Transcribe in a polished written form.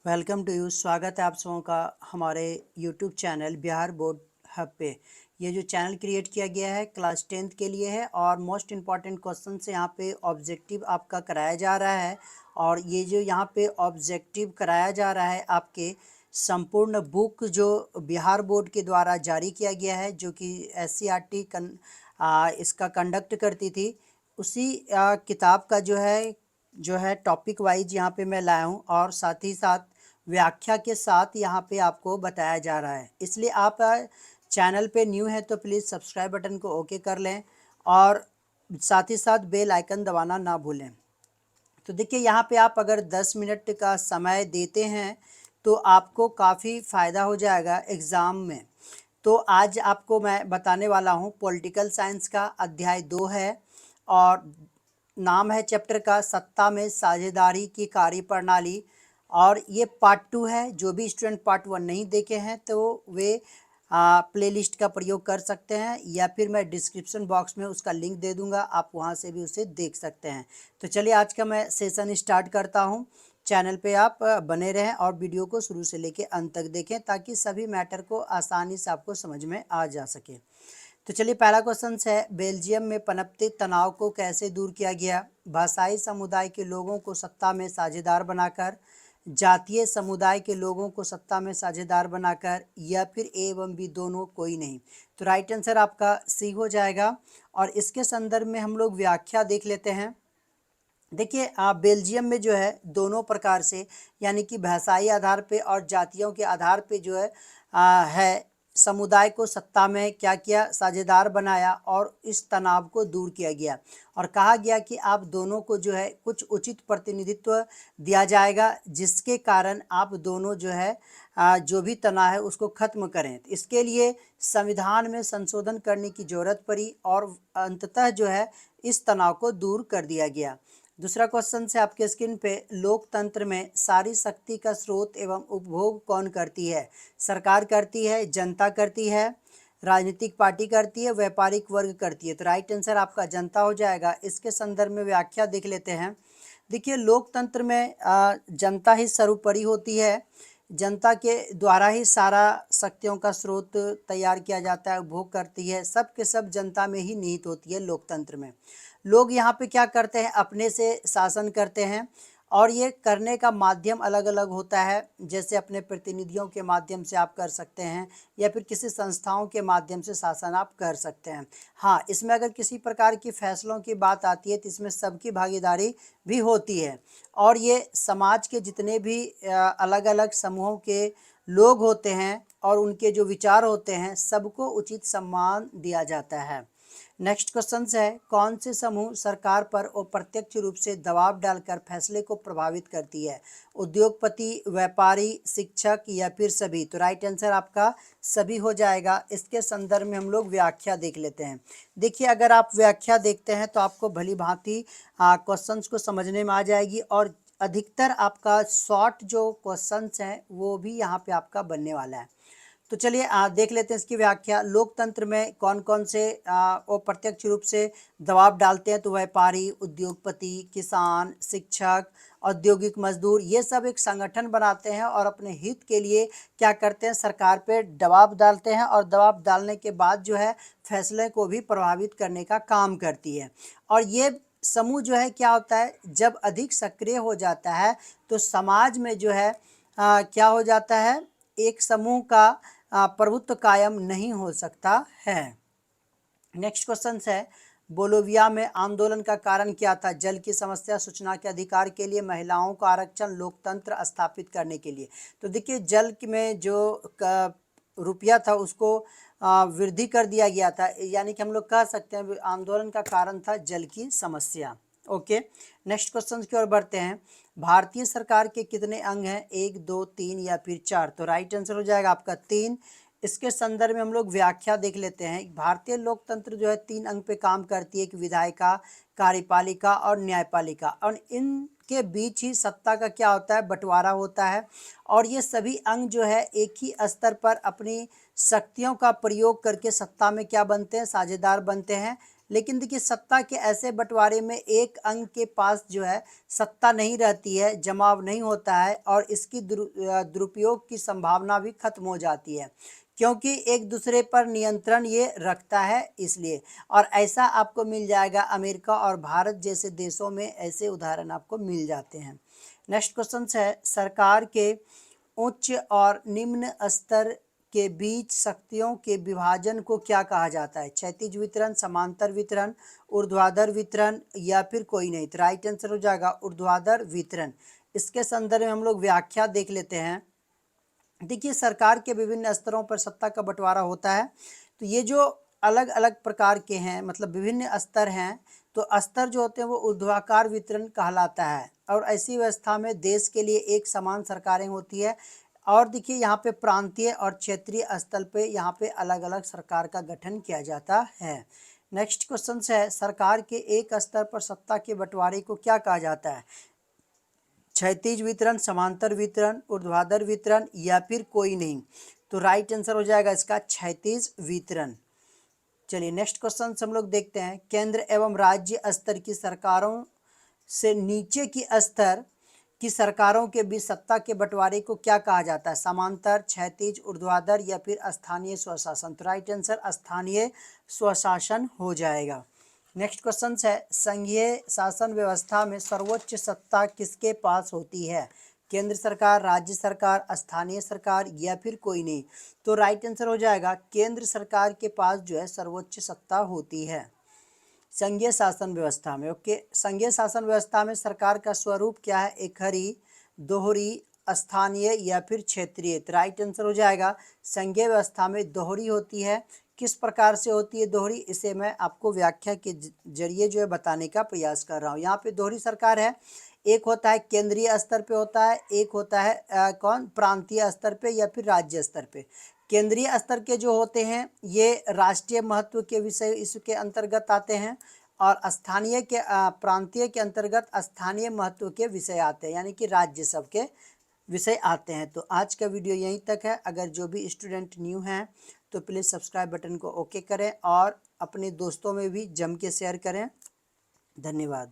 Welcome to you. स्वागत है आप सबों का हमारे YouTube channel Bihar board hub पे। ये जो चैनल क्रिएट किया गया है क्लास 10th के लिए है और मोस्ट इम्पॉर्टेंट क्वेश्चन से यहाँ पे ऑब्जेक्टिव आपका कराया जा रहा है। और ये जो यहाँ पे ऑब्जेक्टिव कराया जा रहा है आपके संपूर्ण बुक जो बिहार बोर्ड के द्वारा जारी किया गया है, जो कि SCRT इसका कंडक्ट करती थी, उसी किताब का जो है टॉपिक वाइज यहाँ पे मैं लाया हूँ और साथ ही साथ व्याख्या के साथ यहाँ पे आपको बताया जा रहा है। इसलिए आप चैनल पे न्यू है तो प्लीज़ सब्सक्राइब बटन को ओके कर लें और साथ ही साथ बेल आइकन दबाना ना भूलें। तो देखिए यहाँ पे आप अगर 10 मिनट का समय देते हैं तो आपको काफ़ी फ़ायदा हो जाएगा एग्ज़ाम में। तो आज आपको मैं बताने वाला हूँ पॉलिटिकल साइंस का अध्याय 2 है और नाम है चैप्टर का सत्ता में साझेदारी की कार्यप्रणाली। और ये पार्ट 2 है। जो भी स्टूडेंट पार्ट 1 नहीं देखे हैं तो वे प्लेलिस्ट का प्रयोग कर सकते हैं या फिर मैं डिस्क्रिप्शन बॉक्स में उसका लिंक दे दूंगा, आप वहां से भी उसे देख सकते हैं। तो चलिए आज का मैं सेशन स्टार्ट करता हूं। चैनल पे आप बने रहें और वीडियो को शुरू से लेकर अंत तक देखें ताकि सभी मैटर को आसानी से आपको समझ में आ जा सके। तो चलिए पहला क्वेश्चन है, बेल्जियम में पनपते तनाव को कैसे दूर किया गया? भाषाई समुदाय के लोगों को सत्ता में साझेदार बनाकर, जातीय समुदाय के लोगों को सत्ता में साझेदार बनाकर, या फिर ए एवं बी दोनों कोई नहीं। तो राइट आंसर आपका सी हो जाएगा। और इसके संदर्भ में हम लोग व्याख्या देख लेते हैं। देखिए बेल्जियम में जो है दोनों प्रकार से, यानी कि भाषाई आधार पे और जातियों के आधार पे जो है समुदाय को सत्ता में क्या किया, साझेदार बनाया और इस तनाव को दूर किया गया। और कहा गया कि आप दोनों को जो है कुछ उचित प्रतिनिधित्व दिया जाएगा जिसके कारण आप दोनों जो है जो भी तनाव है उसको खत्म करें। तो इसके लिए संविधान में संशोधन करने की जरूरत पड़ी और अंततः जो है इस तनाव को दूर कर दिया गया। दूसरा क्वेश्चन से आपके स्क्रीन पे, लोकतंत्र में सारी शक्ति का स्रोत एवं उपभोग कौन करती है? सरकार करती है, जनता करती है, राजनीतिक पार्टी करती है, व्यापारिक वर्ग करती है। तो राइट आंसर आपका जनता हो जाएगा। इसके संदर्भ में व्याख्या देख लेते हैं। देखिए लोकतंत्र में जनता ही सर्वोपरि होती है। जनता के द्वारा ही सारा शक्तियों का स्रोत तैयार किया जाता है, उपभोग करती है, सब के सब जनता में ही निहित होती है लोकतंत्र में। लोग यहाँ पे क्या करते हैं, अपने से शासन करते हैं और ये करने का माध्यम अलग अलग होता है। जैसे अपने प्रतिनिधियों के माध्यम से आप कर सकते हैं या फिर किसी संस्थाओं के माध्यम से शासन आप कर सकते हैं। हाँ, इसमें अगर किसी प्रकार की फैसलों की बात आती है तो इसमें सबकी भागीदारी भी होती है और ये समाज के जितने भी अलग अलग समूहों के लोग होते हैं और उनके जो विचार होते हैं सबको उचित सम्मान दिया जाता है। नेक्स्ट क्वेश्चन है, कौन से समूह सरकार पर अप्रत्यक्ष रूप से दबाव डालकर फैसले को प्रभावित करती है? उद्योगपति, व्यापारी, शिक्षक या फिर सभी? तो राइट आंसर आपका सभी हो जाएगा। इसके संदर्भ में हम लोग व्याख्या देख लेते हैं। देखिए अगर आप व्याख्या देखते हैं तो आपको भली भांति क्वेश्चंस को समझने में आ जाएगी और अधिकतर आपका शॉर्ट जो क्वेश्चंस हैं वो भी यहाँ पे आपका बनने वाला है। तो चलिए देख लेते हैं इसकी व्याख्या। लोकतंत्र में कौन कौन से अप्रत्यक्ष रूप से दबाव डालते हैं? तो व्यापारी, उद्योगपति, किसान, शिक्षक, औद्योगिक मजदूर, ये सब एक संगठन बनाते हैं और अपने हित के लिए क्या करते हैं, सरकार पे दबाव डालते हैं और दबाव डालने के बाद जो है फैसले को भी प्रभावित करने का काम करती है। और ये समूह जो है क्या होता है, जब अधिक सक्रिय हो जाता है तो समाज में जो है क्या हो जाता है, एक समूह का प्रभुत्व कायम नहीं हो सकता है। नेक्स्ट क्वेश्चन है, बोलोविया में आंदोलन का कारण क्या था? जल की समस्या, सूचना के अधिकार के लिए, महिलाओं का आरक्षण, लोकतंत्र स्थापित करने के लिए। तो देखिए जल में जो रुपया था उसको वृद्धि कर दिया गया था, यानी कि हम लोग कह सकते हैं आंदोलन का कारण था जल की समस्या। ओके, नेक्स्ट क्वेश्चन की ओर बढ़ते हैं। भारतीय सरकार के कितने अंग हैं? 1, 2, 3 या फिर 4? तो राइट आंसर हो जाएगा आपका 3। इसके संदर्भ में हम लोग व्याख्या देख लेते हैं। भारतीय लोकतंत्र जो है 3 अंग पे काम करती है, एक विधायिका, कार्यपालिका और न्यायपालिका। और इनके बीच ही सत्ता का क्या होता है, बंटवारा होता है। और ये सभी अंग जो है एक ही स्तर पर अपनी शक्तियों का प्रयोग करके सत्ता में क्या बनते हैं, साझेदार बनते हैं। लेकिन देखिए सत्ता के ऐसे बंटवारे में एक अंग के पास जो है सत्ता नहीं रहती है, जमाव नहीं होता है और इसकी दुरुपयोग की संभावना भी खत्म हो जाती है, क्योंकि एक दूसरे पर नियंत्रण ये रखता है इसलिए। और ऐसा आपको मिल जाएगा अमेरिका और भारत जैसे देशों में, ऐसे उदाहरण आपको मिल जाते हैं। नेक्स्ट क्वेश्चन है, सरकार के उच्च और निम्न स्तर के बीच शक्तियों के विभाजन को क्या कहा जाता है? क्षैतिज वितरण, समांतर वितरण, ऊर्ध्वाधर वितरण या फिर कोई नहीं? तो राइट आंसर हो जाएगा ऊर्ध्वाधर वितरण। इसके संदर्भ में हम लोग व्याख्या देख लेते हैं। देखिए सरकार के विभिन्न स्तरों पर सत्ता का बंटवारा होता है, तो ये जो अलग अलग प्रकार के हैं, मतलब विभिन्न स्तर हैं, तो स्तर जो होते हैं वो ऊर्ध्वाकार वितरण कहलाता है। और ऐसी व्यवस्था में देश के लिए एक समान सरकारें होती है। और देखिए यहाँ पे प्रांतीय और क्षेत्रीय स्तर पे यहाँ पे अलग अलग सरकार का गठन किया जाता है। नेक्स्ट क्वेश्चन है, सरकार के एक स्तर पर सत्ता के बंटवारे को क्या कहा जाता है? क्षैतिज वितरण, समांतर वितरण, ऊर्ध्वाधर वितरण या फिर कोई नहीं? तो राइट आंसर हो जाएगा इसका क्षैतिज वितरण। चलिए नेक्स्ट क्वेश्चन हम लोग देखते हैं, केंद्र एवं राज्य स्तर की सरकारों से नीचे की स्तर की सरकारों के बीच सत्ता के बंटवारे को क्या कहा जाता है? समांतर, क्षैतिज, ऊर्ध्वाधर या फिर स्थानीय स्वशासन? तो राइट आंसर स्थानीय स्वशासन हो जाएगा। नेक्स्ट क्वेश्चन है, संघीय शासन व्यवस्था में सर्वोच्च सत्ता किसके पास होती है? केंद्र सरकार, राज्य सरकार, स्थानीय सरकार या फिर कोई नहीं? तो राइट आंसर हो जाएगा केंद्र सरकार के पास जो है सर्वोच्च सत्ता होती है संघीय शासन व्यवस्था में। ओके, संघीय शासन व्यवस्था में सरकार का स्वरूप क्या है? एकहरी, दोहरी, स्थानीय या फिर क्षेत्रीय? तो राइट आंसर हो जाएगा संघीय व्यवस्था में दोहरी होती है। किस प्रकार से होती है दोहरी, इसे मैं आपको व्याख्या के जरिए जो है बताने का प्रयास कर रहा हूँ। यहाँ पे दोहरी सरकार है, एक होता है केंद्रीय स्तर पे होता है, एक होता है कौन, प्रांतीय स्तर पे या फिर राज्य स्तर पे। केंद्रीय स्तर के जो होते हैं ये राष्ट्रीय महत्व के विषय इसके अंतर्गत आते हैं, और स्थानीय के प्रांतीय के अंतर्गत स्थानीय महत्व के विषय आते हैं, यानी कि राज्य सब के विषय आते हैं। तो आज का वीडियो यहीं तक है। अगर जो भी स्टूडेंट न्यू हैं तो प्लीज़ सब्सक्राइब बटन को ओके करें और अपने दोस्तों में भी जम के शेयर करें। धन्यवाद।